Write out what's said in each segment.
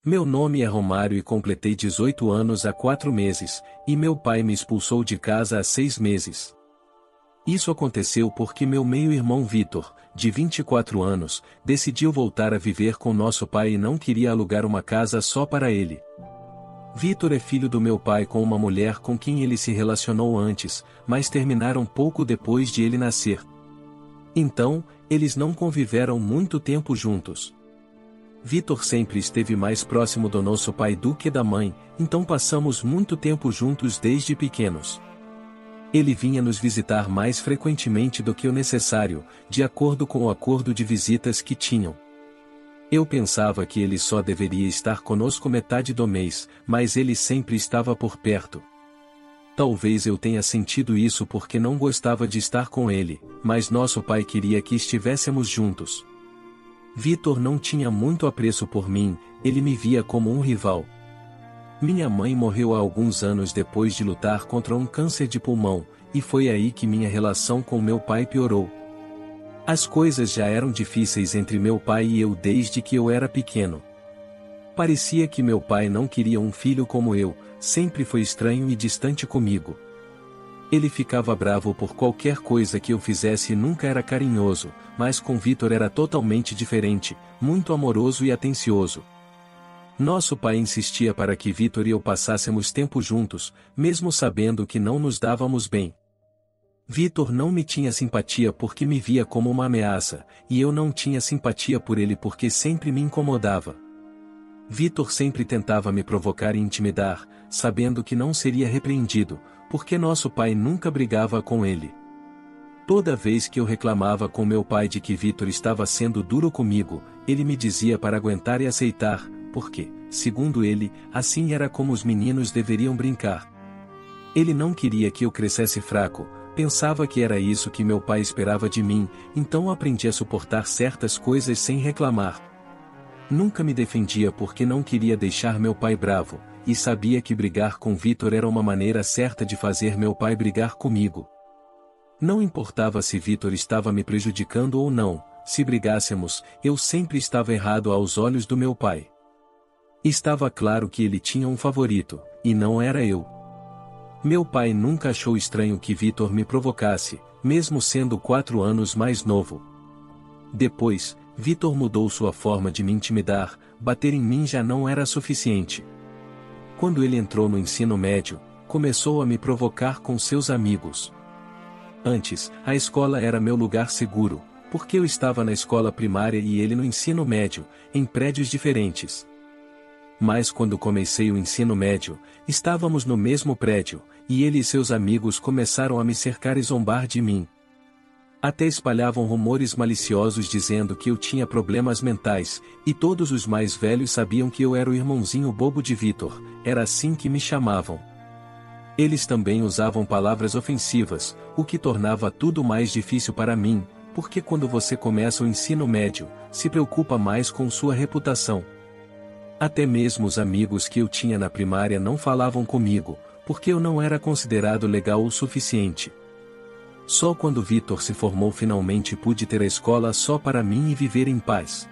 Meu nome é Romário e completei 18 anos há 4 meses, e meu pai me expulsou de casa há 6 meses. Isso aconteceu porque meu meio-irmão Vitor, de 24 anos, decidiu voltar a viver com nosso pai e não queria alugar uma casa só para ele. Vitor é filho do meu pai com uma mulher com quem ele se relacionou antes, mas terminaram pouco depois de ele nascer. Então, eles não conviveram muito tempo juntos. Vitor sempre esteve mais próximo do nosso pai do que da mãe, então passamos muito tempo juntos desde pequenos. Ele vinha nos visitar mais frequentemente do que o necessário, de acordo com o acordo de visitas que tinham. Eu pensava que ele só deveria estar conosco metade do mês, mas ele sempre estava por perto. Talvez eu tenha sentido isso porque não gostava de estar com ele, mas nosso pai queria que estivéssemos juntos. Vitor não tinha muito apreço por mim, ele me via como um rival. Minha mãe morreu há alguns anos depois de lutar contra um câncer de pulmão, e foi aí que minha relação com meu pai piorou. As coisas já eram difíceis entre meu pai e eu desde que eu era pequeno. Parecia que meu pai não queria um filho como eu, sempre foi estranho e distante comigo. Ele ficava bravo por qualquer coisa que eu fizesse e nunca era carinhoso, mas com Vitor era totalmente diferente, muito amoroso e atencioso. Nosso pai insistia para que Vitor e eu passássemos tempo juntos, mesmo sabendo que não nos dávamos bem. Vitor não me tinha simpatia porque me via como uma ameaça, e eu não tinha simpatia por ele porque sempre me incomodava. Vitor sempre tentava me provocar e intimidar, sabendo que não seria repreendido, porque nosso pai nunca brigava com ele. Toda vez que eu reclamava com meu pai de que Vitor estava sendo duro comigo, ele me dizia para aguentar e aceitar, porque, segundo ele, assim era como os meninos deveriam brincar. Ele não queria que eu crescesse fraco, pensava que era isso que meu pai esperava de mim, então aprendi a suportar certas coisas sem reclamar. Nunca me defendia porque não queria deixar meu pai bravo, e sabia que brigar com Vitor era uma maneira certa de fazer meu pai brigar comigo. Não importava se Vitor estava me prejudicando ou não, se brigássemos, eu sempre estava errado aos olhos do meu pai. Estava claro que ele tinha um favorito, e não era eu. Meu pai nunca achou estranho que Vitor me provocasse, mesmo sendo 4 anos mais novo. Depois, Vitor mudou sua forma de me intimidar, bater em mim já não era suficiente. Quando ele entrou no ensino médio, começou a me provocar com seus amigos. Antes, a escola era meu lugar seguro, porque eu estava na escola primária e ele no ensino médio, em prédios diferentes. Mas quando comecei o ensino médio, estávamos no mesmo prédio, e ele e seus amigos começaram a me cercar e zombar de mim. Até espalhavam rumores maliciosos dizendo que eu tinha problemas mentais, e todos os mais velhos sabiam que eu era o irmãozinho bobo de Vitor, era assim que me chamavam. Eles também usavam palavras ofensivas, o que tornava tudo mais difícil para mim, porque quando você começa o ensino médio, se preocupa mais com sua reputação. Até mesmo os amigos que eu tinha na primária não falavam comigo, porque eu não era considerado legal o suficiente. Só quando Vitor se formou finalmente pude ter a escola só para mim e viver em paz.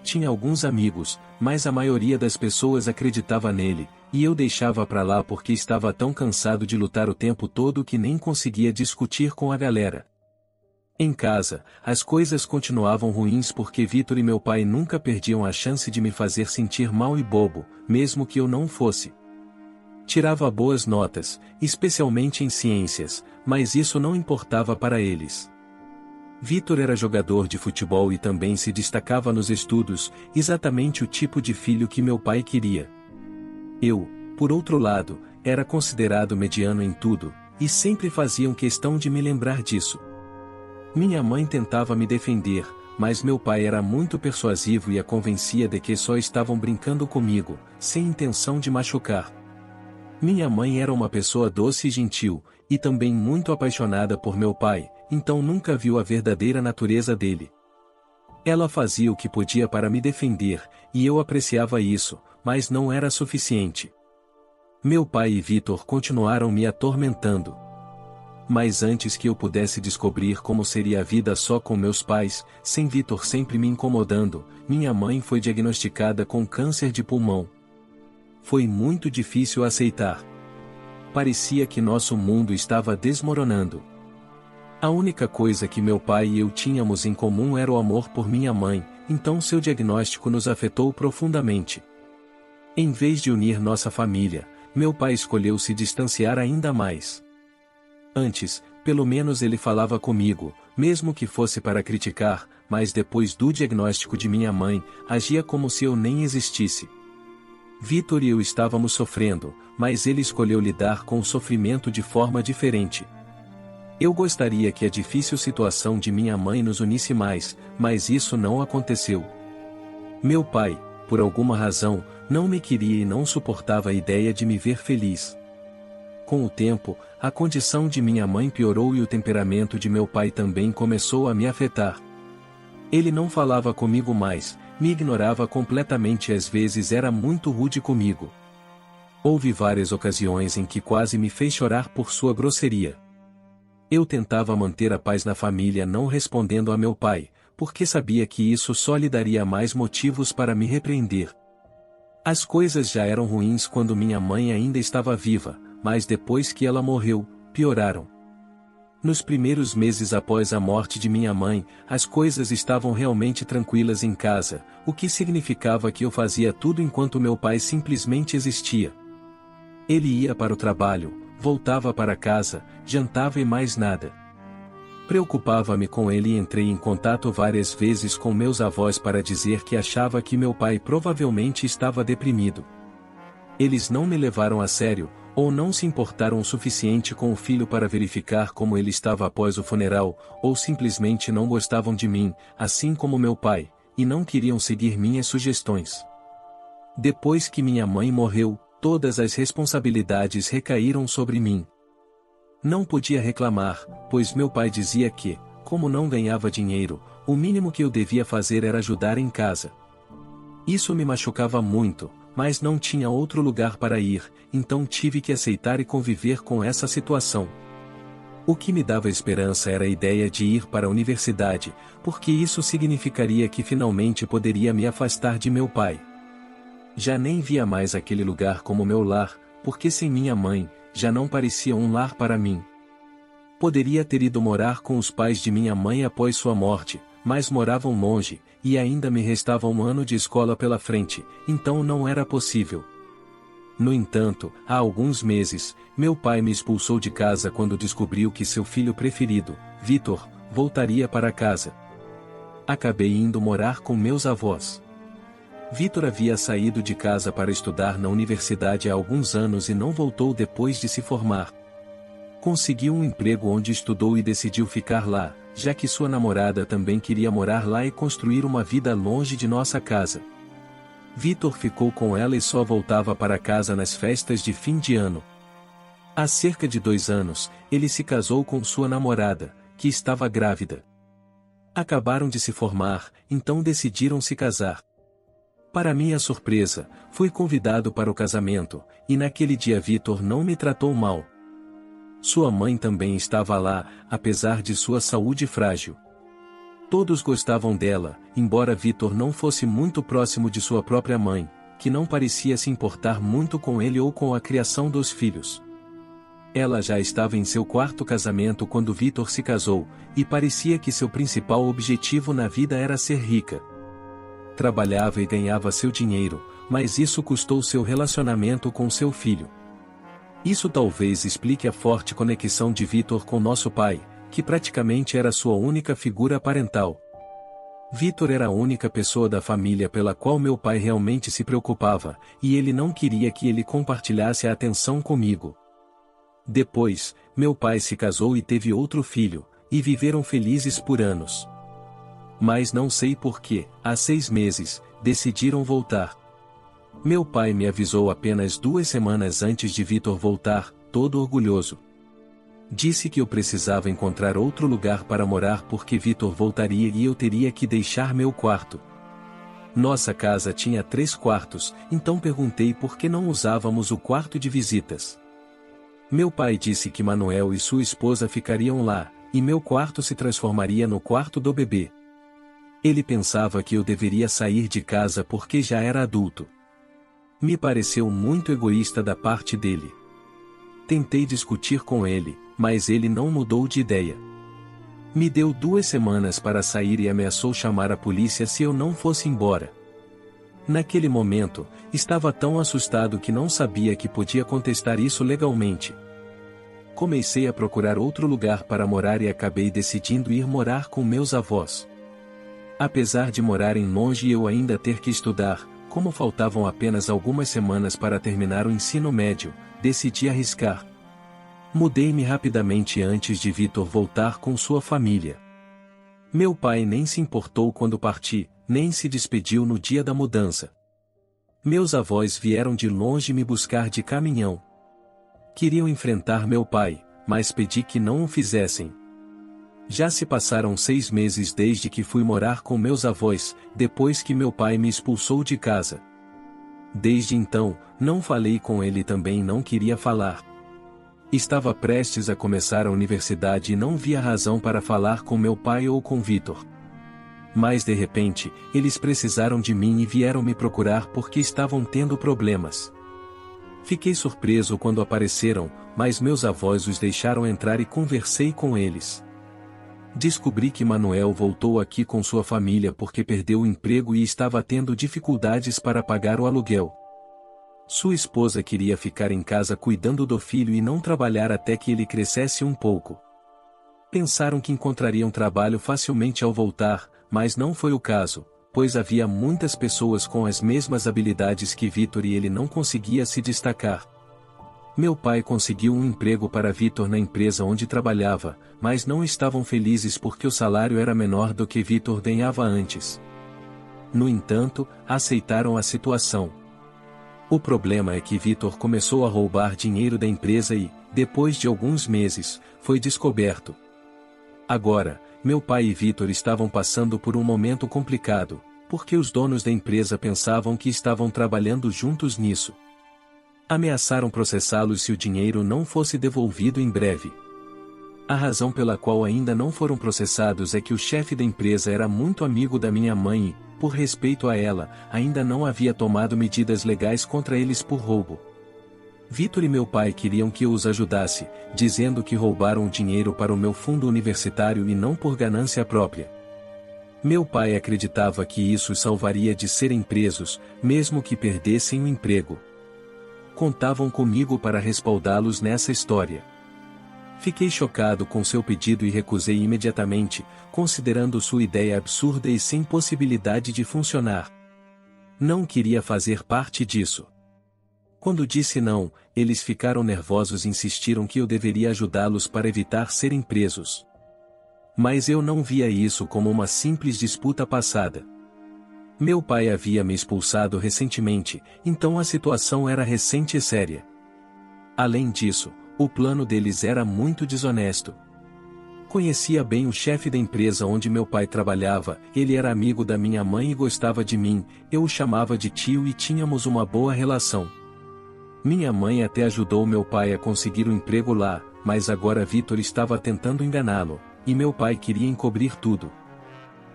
Tinha alguns amigos, mas a maioria das pessoas acreditava nele, e eu deixava pra lá porque estava tão cansado de lutar o tempo todo que nem conseguia discutir com a galera. Em casa, as coisas continuavam ruins porque Vitor e meu pai nunca perdiam a chance de me fazer sentir mal e bobo, mesmo que eu não fosse. Tirava boas notas, especialmente em ciências, mas isso não importava para eles. Vitor era jogador de futebol e também se destacava nos estudos, exatamente o tipo de filho que meu pai queria. Eu, por outro lado, era considerado mediano em tudo, e sempre faziam questão de me lembrar disso. Minha mãe tentava me defender, mas meu pai era muito persuasivo e a convencia de que só estavam brincando comigo, sem intenção de machucar. Minha mãe era uma pessoa doce e gentil, e também muito apaixonada por meu pai, então nunca viu a verdadeira natureza dele. Ela fazia o que podia para me defender, e eu apreciava isso, mas não era suficiente. Meu pai e Vitor continuaram me atormentando. Mas antes que eu pudesse descobrir como seria a vida só com meus pais, sem Vitor sempre me incomodando, minha mãe foi diagnosticada com câncer de pulmão. Foi muito difícil aceitar. Parecia que nosso mundo estava desmoronando. A única coisa que meu pai e eu tínhamos em comum era o amor por minha mãe, então seu diagnóstico nos afetou profundamente. Em vez de unir nossa família, meu pai escolheu se distanciar ainda mais. Antes, pelo menos ele falava comigo, mesmo que fosse para criticar, mas depois do diagnóstico de minha mãe, agia como se eu nem existisse. Vitor e eu estávamos sofrendo, mas ele escolheu lidar com o sofrimento de forma diferente. Eu gostaria que a difícil situação de minha mãe nos unisse mais, mas isso não aconteceu. Meu pai, por alguma razão, não me queria e não suportava a ideia de me ver feliz. Com o tempo, a condição de minha mãe piorou e o temperamento de meu pai também começou a me afetar. Ele não falava comigo mais, me ignorava completamente e às vezes era muito rude comigo. Houve várias ocasiões em que quase me fez chorar por sua grosseria. Eu tentava manter a paz na família não respondendo a meu pai, porque sabia que isso só lhe daria mais motivos para me repreender. As coisas já eram ruins quando minha mãe ainda estava viva, mas depois que ela morreu, pioraram. Nos primeiros meses após a morte de minha mãe, as coisas estavam realmente tranquilas em casa, o que significava que eu fazia tudo enquanto meu pai simplesmente existia. Ele ia para o trabalho, voltava para casa, jantava e mais nada. Preocupava-me com ele e entrei em contato várias vezes com meus avós para dizer que achava que meu pai provavelmente estava deprimido. Eles não me levaram a sério, ou não se importaram o suficiente com o filho para verificar como ele estava após o funeral, ou simplesmente não gostavam de mim, assim como meu pai, e não queriam seguir minhas sugestões. Depois que minha mãe morreu, todas as responsabilidades recaíram sobre mim. Não podia reclamar, pois meu pai dizia que, como não ganhava dinheiro, o mínimo que eu devia fazer era ajudar em casa. Isso me machucava muito, mas não tinha outro lugar para ir, então tive que aceitar e conviver com essa situação. O que me dava esperança era a ideia de ir para a universidade, porque isso significaria que finalmente poderia me afastar de meu pai. Já nem via mais aquele lugar como meu lar, porque sem minha mãe, já não parecia um lar para mim. Poderia ter ido morar com os pais de minha mãe após sua morte, mas moravam longe, e ainda me restava um ano de escola pela frente, então não era possível. No entanto, há alguns meses, meu pai me expulsou de casa quando descobriu que seu filho preferido, Vitor, voltaria para casa. Acabei indo morar com meus avós. Vitor havia saído de casa para estudar na universidade há alguns anos e não voltou depois de se formar. Conseguiu um emprego onde estudou e decidiu ficar lá, já que sua namorada também queria morar lá e construir uma vida longe de nossa casa. Vitor ficou com ela e só voltava para casa nas festas de fim de ano. Há cerca de 2 anos, ele se casou com sua namorada, que estava grávida. Acabaram de se formar, então decidiram se casar. Para minha surpresa, fui convidado para o casamento, e naquele dia Vitor não me tratou mal. Sua mãe também estava lá, apesar de sua saúde frágil. Todos gostavam dela, embora Vitor não fosse muito próximo de sua própria mãe, que não parecia se importar muito com ele ou com a criação dos filhos. Ela já estava em seu 4º casamento quando Vitor se casou, e parecia que seu principal objetivo na vida era ser rica. Trabalhava e ganhava seu dinheiro, mas isso custou seu relacionamento com seu filho. Isso talvez explique a forte conexão de Vitor com nosso pai, que praticamente era sua única figura parental. Vitor era a única pessoa da família pela qual meu pai realmente se preocupava, e ele não queria que ele compartilhasse a atenção comigo. Depois, meu pai se casou e teve outro filho, e viveram felizes por anos. Mas não sei por que, há 6 meses, decidiram voltar. Meu pai me avisou apenas 2 semanas antes de Vitor voltar, todo orgulhoso. Disse que eu precisava encontrar outro lugar para morar porque Vitor voltaria e eu teria que deixar meu quarto. Nossa casa tinha 3 quartos, então perguntei por que não usávamos o quarto de visitas. Meu pai disse que Manuel e sua esposa ficariam lá, e meu quarto se transformaria no quarto do bebê. Ele pensava que eu deveria sair de casa porque já era adulto. Me pareceu muito egoísta da parte dele. Tentei discutir com ele, mas ele não mudou de ideia. Me deu 2 semanas para sair e ameaçou chamar a polícia se eu não fosse embora. Naquele momento, estava tão assustado que não sabia que podia contestar isso legalmente. Comecei a procurar outro lugar para morar e acabei decidindo ir morar com meus avós. Apesar de morarem longe e eu ainda ter que estudar, como faltavam apenas algumas semanas para terminar o ensino médio, decidi arriscar. Mudei-me rapidamente antes de Vitor voltar com sua família. Meu pai nem se importou quando parti, nem se despediu no dia da mudança. Meus avós vieram de longe me buscar de caminhão. Queriam enfrentar meu pai, mas pedi que não o fizessem. Já se passaram 6 meses desde que fui morar com meus avós, depois que meu pai me expulsou de casa. Desde então, não falei com ele e também não queria falar. Estava prestes a começar a universidade e não via razão para falar com meu pai ou com Vitor. Mas de repente, eles precisaram de mim e vieram me procurar porque estavam tendo problemas. Fiquei surpreso quando apareceram, mas meus avós os deixaram entrar e conversei com eles. Descobri que Manuel voltou aqui com sua família porque perdeu o emprego e estava tendo dificuldades para pagar o aluguel. Sua esposa queria ficar em casa cuidando do filho e não trabalhar até que ele crescesse um pouco. Pensaram que encontrariam trabalho facilmente ao voltar, mas não foi o caso, pois havia muitas pessoas com as mesmas habilidades que Vitor e ele não conseguia se destacar. Meu pai conseguiu um emprego para Vitor na empresa onde trabalhava, mas não estavam felizes porque o salário era menor do que Vitor ganhava antes. No entanto, aceitaram a situação. O problema é que Vitor começou a roubar dinheiro da empresa e, depois de alguns meses, foi descoberto. Agora, meu pai e Vitor estavam passando por um momento complicado, porque os donos da empresa pensavam que estavam trabalhando juntos nisso. Ameaçaram processá-los se o dinheiro não fosse devolvido em breve. A razão pela qual ainda não foram processados é que o chefe da empresa era muito amigo da minha mãe e, por respeito a ela, ainda não havia tomado medidas legais contra eles por roubo. Vitor e meu pai queriam que eu os ajudasse, dizendo que roubaram o dinheiro para o meu fundo universitário e não por ganância própria. Meu pai acreditava que isso os salvaria de serem presos, mesmo que perdessem o emprego. Contavam comigo para respaldá-los nessa história. Fiquei chocado com seu pedido e recusei imediatamente, considerando sua ideia absurda e sem possibilidade de funcionar. Não queria fazer parte disso. Quando disse não, eles ficaram nervosos e insistiram que eu deveria ajudá-los para evitar serem presos. Mas eu não via isso como uma simples disputa passada. Meu pai havia me expulsado recentemente, então a situação era recente e séria. Além disso, o plano deles era muito desonesto. Conhecia bem o chefe da empresa onde meu pai trabalhava, ele era amigo da minha mãe e gostava de mim, eu o chamava de tio e tínhamos uma boa relação. Minha mãe até ajudou meu pai a conseguir um emprego lá, mas agora Vitor estava tentando enganá-lo, e meu pai queria encobrir tudo.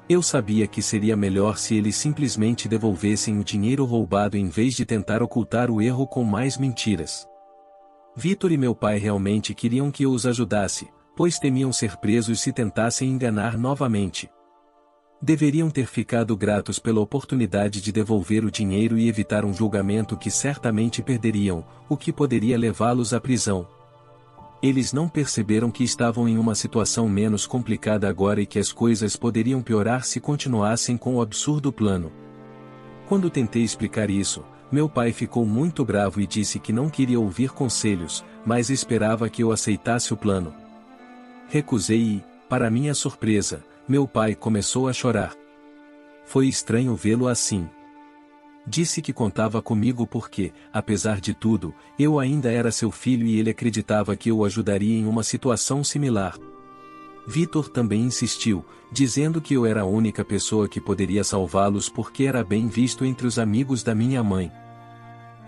Eu sabia que seria melhor se eles simplesmente devolvessem o dinheiro roubado em vez de tentar ocultar o erro com mais mentiras. Vitor e meu pai realmente queriam que eu os ajudasse, pois temiam ser presos se tentassem enganar novamente. Deveriam ter ficado gratos pela oportunidade de devolver o dinheiro e evitar um julgamento que certamente perderiam, o que poderia levá-los à prisão. Eles não perceberam que estavam em uma situação menos complicada agora e que as coisas poderiam piorar se continuassem com o absurdo plano. Quando tentei explicar isso, meu pai ficou muito bravo e disse que não queria ouvir conselhos, mas esperava que eu aceitasse o plano. Recusei e, para minha surpresa, meu pai começou a chorar. Foi estranho vê-lo assim. Disse que contava comigo porque, apesar de tudo, eu ainda era seu filho e ele acreditava que eu o ajudaria em uma situação similar. Vitor também insistiu, dizendo que eu era a única pessoa que poderia salvá-los porque era bem visto entre os amigos da minha mãe.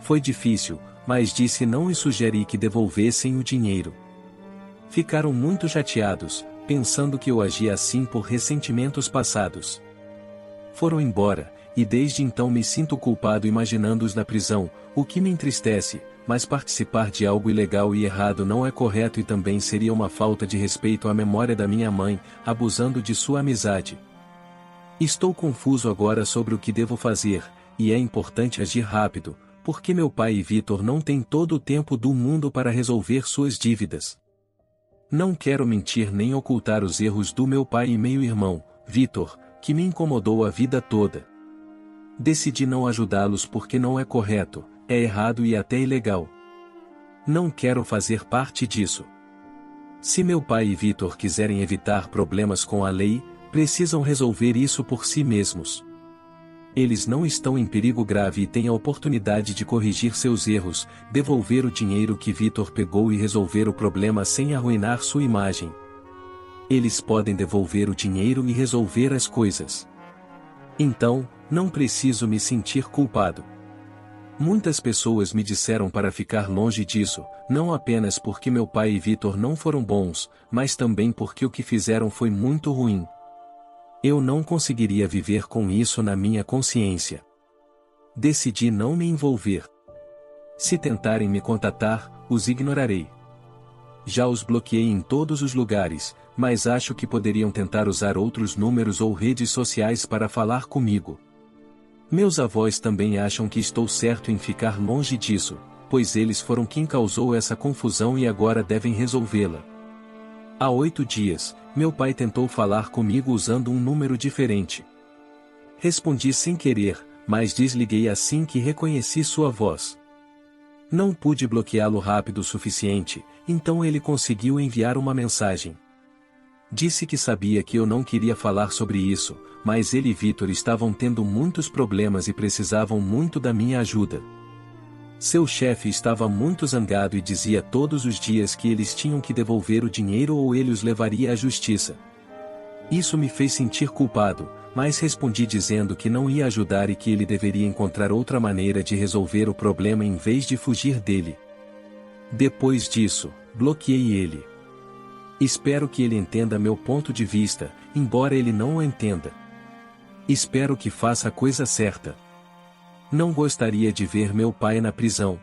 Foi difícil, mas disse não e sugeri que devolvessem o dinheiro. Ficaram muito chateados, pensando que eu agia assim por ressentimentos passados. Foram embora, e desde então me sinto culpado imaginando-os na prisão, o que me entristece, mas participar de algo ilegal e errado não é correto e também seria uma falta de respeito à memória da minha mãe, abusando de sua amizade. Estou confuso agora sobre o que devo fazer, e é importante agir rápido, porque meu pai e Vitor não têm todo o tempo do mundo para resolver suas dívidas. Não quero mentir nem ocultar os erros do meu pai e meio-irmão, Vitor, que me incomodou a vida toda. Decidi não ajudá-los porque não é correto, é errado e até ilegal. Não quero fazer parte disso. Se meu pai e Vitor quiserem evitar problemas com a lei, precisam resolver isso por si mesmos. Eles não estão em perigo grave e têm a oportunidade de corrigir seus erros, devolver o dinheiro que Vitor pegou e resolver o problema sem arruinar sua imagem. Eles podem devolver o dinheiro e resolver as coisas. Então, não preciso me sentir culpado. Muitas pessoas me disseram para ficar longe disso, não apenas porque meu pai e Vitor não foram bons, mas também porque o que fizeram foi muito ruim. Eu não conseguiria viver com isso na minha consciência. Decidi não me envolver. Se tentarem me contatar, os ignorarei. Já os bloqueei em todos os lugares, mas acho que poderiam tentar usar outros números ou redes sociais para falar comigo. Meus avós também acham que estou certo em ficar longe disso, pois eles foram quem causou essa confusão e agora devem resolvê-la. Há 8 dias, meu pai tentou falar comigo usando um número diferente. Respondi sem querer, mas desliguei assim que reconheci sua voz. Não pude bloqueá-lo rápido o suficiente, então ele conseguiu enviar uma mensagem. Disse que sabia que eu não queria falar sobre isso, mas ele e Vitor estavam tendo muitos problemas e precisavam muito da minha ajuda. Seu chefe estava muito zangado e dizia todos os dias que eles tinham que devolver o dinheiro ou ele os levaria à justiça. Isso me fez sentir culpado, mas respondi dizendo que não ia ajudar e que ele deveria encontrar outra maneira de resolver o problema em vez de fugir dele. Depois disso, bloqueei ele. Espero que ele entenda meu ponto de vista, embora ele não o entenda. Espero que faça a coisa certa. Não gostaria de ver meu pai na prisão.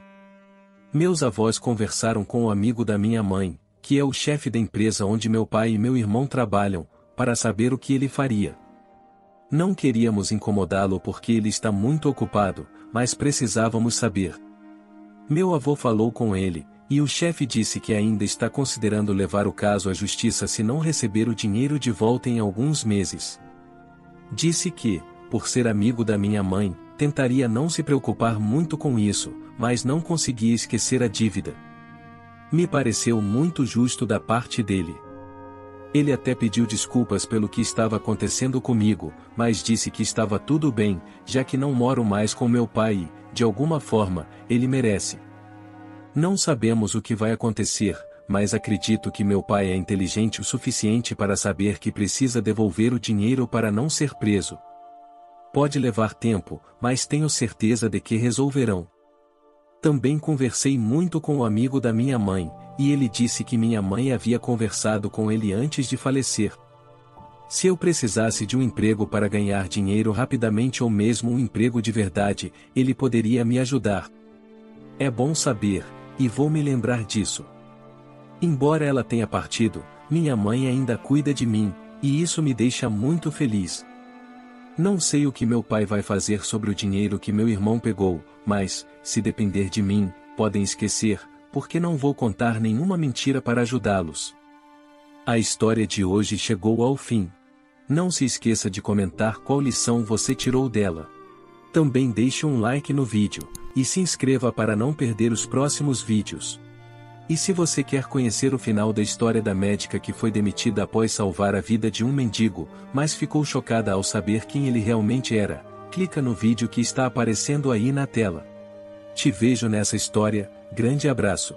Meus avós conversaram com o amigo da minha mãe, que é o chefe da empresa onde meu pai e meu irmão trabalham, para saber o que ele faria. Não queríamos incomodá-lo porque ele está muito ocupado, mas precisávamos saber. Meu avô falou com ele, e o chefe disse que ainda está considerando levar o caso à justiça se não receber o dinheiro de volta em alguns meses. Disse que, por ser amigo da minha mãe, tentaria não se preocupar muito com isso, mas não conseguia esquecer a dívida. Me pareceu muito justo da parte dele. Ele até pediu desculpas pelo que estava acontecendo comigo, mas disse que estava tudo bem, já que não moro mais com meu pai e, de alguma forma, ele merece. Não sabemos o que vai acontecer, mas acredito que meu pai é inteligente o suficiente para saber que precisa devolver o dinheiro para não ser preso. Pode levar tempo, mas tenho certeza de que resolverão. Também conversei muito com o amigo da minha mãe, e ele disse que minha mãe havia conversado com ele antes de falecer. Se eu precisasse de um emprego para ganhar dinheiro rapidamente ou mesmo um emprego de verdade, ele poderia me ajudar. É bom saber, e vou me lembrar disso. Embora ela tenha partido, minha mãe ainda cuida de mim, e isso me deixa muito feliz. Não sei o que meu pai vai fazer sobre o dinheiro que meu irmão pegou, mas, se depender de mim, podem esquecer, porque não vou contar nenhuma mentira para ajudá-los. A história de hoje chegou ao fim. Não se esqueça de comentar qual lição você tirou dela. Também deixe um like no vídeo, e se inscreva para não perder os próximos vídeos. E se você quer conhecer o final da história da médica que foi demitida após salvar a vida de um mendigo, mas ficou chocada ao saber quem ele realmente era, clica no vídeo que está aparecendo aí na tela. Te vejo nessa história, grande abraço.